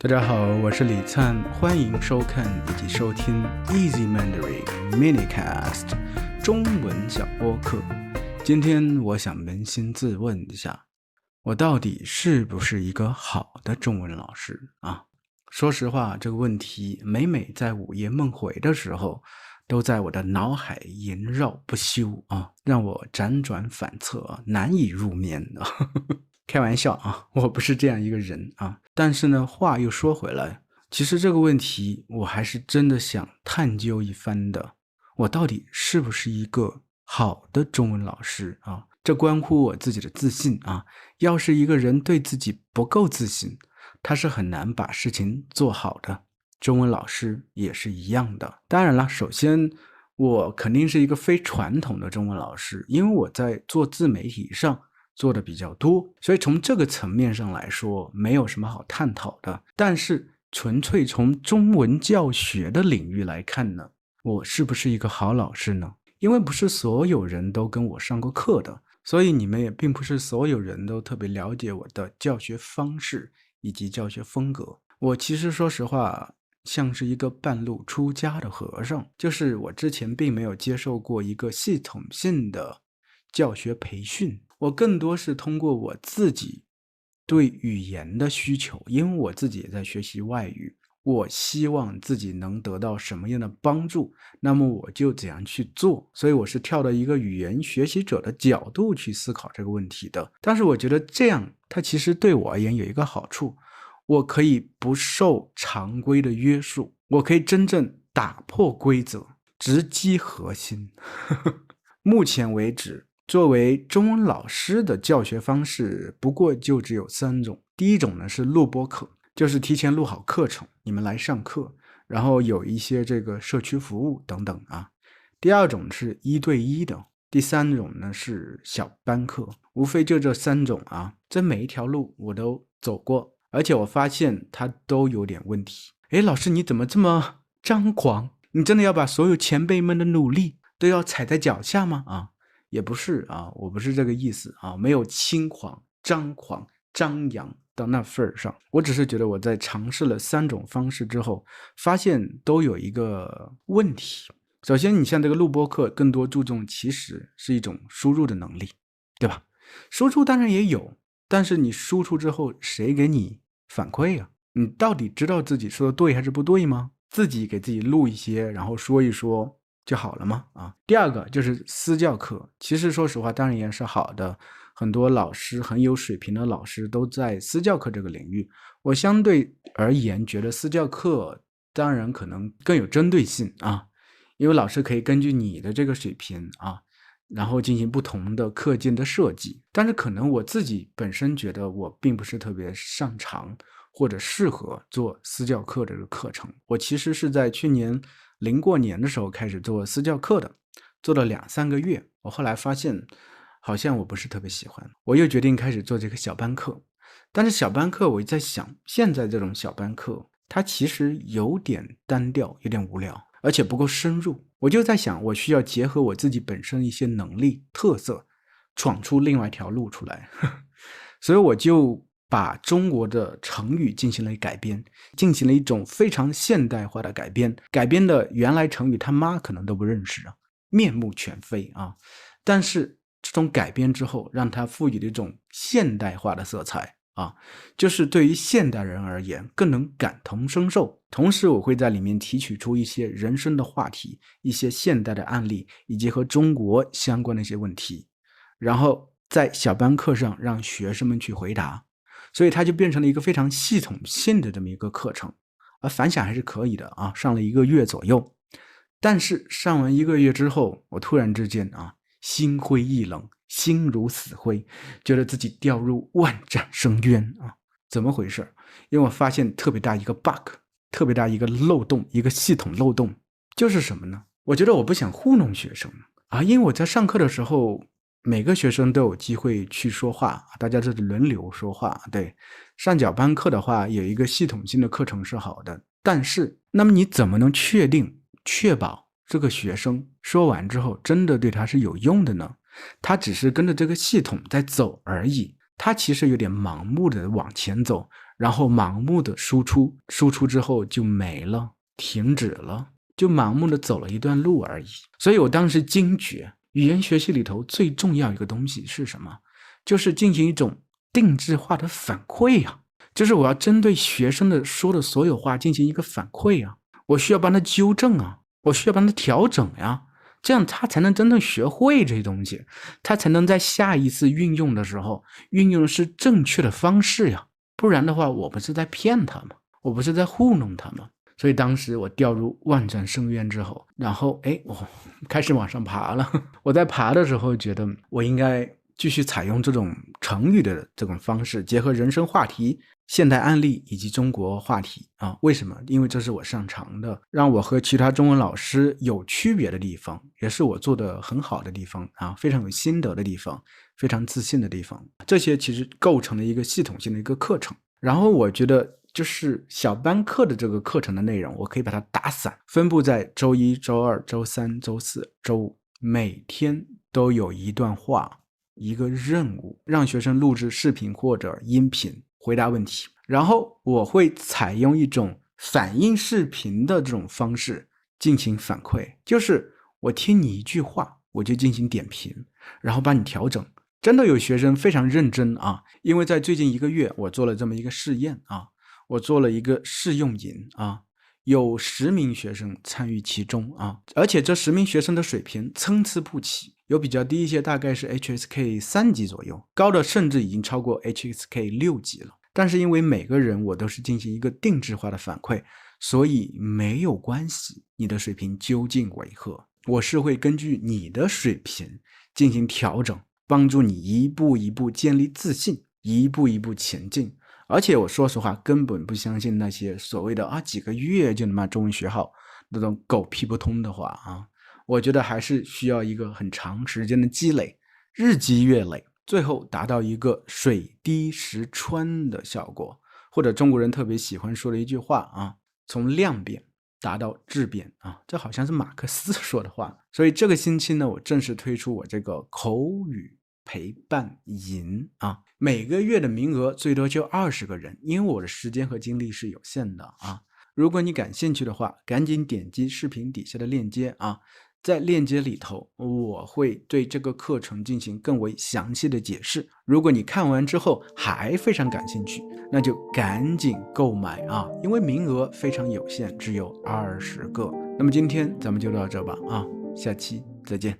大家好，我是李灿，欢迎收看以及收听 Easy Mandarin Minicast 中文小播客。今天我想扪心自问一下，我到底是不是一个好的中文老师啊？说实话，这个问题每每在午夜梦回的时候，都在我的脑海萦绕不休啊，让我辗转反侧，难以入眠啊。开玩笑啊，我不是这样一个人啊。但是呢，话又说回来，其实这个问题我还是真的想探究一番的。我到底是不是一个好的中文老师啊？这关乎我自己的自信啊。要是一个人对自己不够自信，他是很难把事情做好的。中文老师也是一样的。当然了，首先我肯定是一个非传统的中文老师，因为我在做自媒体上做的比较多，所以从这个层面上来说没有什么好探讨的。但是纯粹从中文教学的领域来看呢，我是不是一个好老师呢？因为不是所有人都跟我上过课的，所以你们也并不是所有人都特别了解我的教学方式以及教学风格。我其实说实话像是一个半路出家的和尚，就是我之前并没有接受过一个系统性的教学培训，我更多是通过我自己对语言的需求，因为我自己也在学习外语，我希望自己能得到什么样的帮助，那么我就怎样去做。所以我是跳到一个语言学习者的角度去思考这个问题的。但是我觉得这样它其实对我而言有一个好处，我可以不受常规的约束，我可以真正打破规则，直击核心。目前为止，作为中文老师的教学方式不过就只有3种。第一种呢是录播课，就是提前录好课程，你们来上课，然后有一些这个社区服务等等啊。第二种是1对1的，第三种呢是小班课，无非就这3种啊。这每一条路我都走过，而且我发现它都有点问题。诶，老师你怎么这么张狂？你真的要把所有前辈们的努力都要踩在脚下吗？啊，也不是啊，我不是这个意思啊，没有轻狂、张狂、张扬到那份儿上。我只是觉得我在尝试了3种方式之后，发现都有一个问题。首先，你像这个录播课，更多注重其实是一种输入的能力，对吧？输出当然也有，但是你输出之后，谁给你反馈啊？你到底知道自己说的对还是不对吗？自己给自己录一些，然后说一说就好了吗？啊，第二个就是私教课，其实说实话，当然也是好的，很多老师很有水平的老师都在私教课这个领域。我相对而言觉得私教课当然可能更有针对性啊，因为老师可以根据你的这个水平啊，然后进行不同的课件的设计。但是可能我自己本身觉得我并不是特别擅长或者适合做私教课这个课程。我其实是在去年临过年的时候开始做私教课的，做了2-3个月，我后来发现好像我不是特别喜欢，我又决定开始做这个小班课。但是小班课我在想，现在这种小班课它其实有点单调，有点无聊，而且不够深入。我就在想，我需要结合我自己本身一些能力特色，闯出另外一条路出来。所以我就把中国的成语进行了改编，进行了一种非常现代化的改编。改编的原来成语他妈可能都不认识啊，面目全非啊。但是这种改编之后，让它赋予了一种现代化的色彩啊，就是对于现代人而言更能感同身受。同时我会在里面提取出一些人生的话题，一些现代的案例，以及和中国相关的一些问题，然后在小班课上让学生们去回答。所以它就变成了一个非常系统性的这么一个课程，而反响还是可以的啊，上了1个月左右。但是上完1个月之后，我突然之间啊，心灰意冷，心如死灰，觉得自己掉入万丈深渊啊！怎么回事？因为我发现特别大一个 bug， 特别大一个漏洞，一个系统漏洞，就是什么呢？我觉得我不想糊弄学生啊，因为我在上课的时候，每个学生都有机会去说话，大家这是轮流说话。对，上小班课的话，有一个系统性的课程是好的，但是那么你怎么能确保这个学生说完之后真的对他是有用的呢？他只是跟着这个系统在走而已，他其实有点盲目的往前走，然后盲目的输出，输出之后就没了，停止了，就盲目的走了一段路而已。所以我当时惊觉，语言学习里头最重要一个东西是什么？就是进行一种定制化的反馈啊，就是我要针对学生的说的所有话进行一个反馈啊，我需要帮他纠正啊，我需要帮他调整呀，这样他才能真正学会这些东西，他才能在下一次运用的时候运用的是正确的方式呀，不然的话我不是在骗他吗？我不是在糊弄他吗？所以当时我掉入万丈深渊之后，然后我开始往上爬了。我在爬的时候觉得我应该继续采用这种成语的这种方式，结合人生话题、现代案例以及中国话题啊。为什么？因为这是我擅长的，让我和其他中文老师有区别的地方，也是我做的很好的地方啊，非常有心得的地方，非常自信的地方。这些其实构成了一个系统性的一个课程。然后我觉得就是小班课的这个课程的内容，我可以把它打散，分布在周一、周二、周三、周四、周五，每天都有一段话，一个任务，让学生录制视频或者音频回答问题。然后我会采用一种反应视频的这种方式进行反馈，就是我听你一句话，我就进行点评，然后帮你调整。真的有学生非常认真啊，因为在最近1个月我做了这么一个试验啊，我做了一个试用营啊，有10名学生参与其中啊，而且这10名学生的水平参差不齐，有比较低一些，大概是 HSK 3级左右，高的甚至已经超过 HSK 6级了。但是因为每个人我都是进行一个定制化的反馈，所以没有关系你的水平究竟为何，我是会根据你的水平进行调整，帮助你一步一步建立自信，一步一步前进。而且我说实话根本不相信那些所谓的几个月就能把中文学好那种狗屁不通的话啊，我觉得还是需要一个很长时间的积累，日积月累，最后达到一个水滴石穿的效果。或者中国人特别喜欢说的一句话啊，从量变达到质变啊，这好像是马克思说的话。所以这个星期呢，我正式推出我这个口语陪伴营啊，每个月的名额最多就20个人，因为我的时间和精力是有限的啊。如果你感兴趣的话，赶紧点击视频底下的链接啊，在链接里头我会对这个课程进行更为详细的解释。如果你看完之后还非常感兴趣，那就赶紧购买啊，因为名额非常有限，只有20个。那么今天咱们就到这吧啊，下期再见。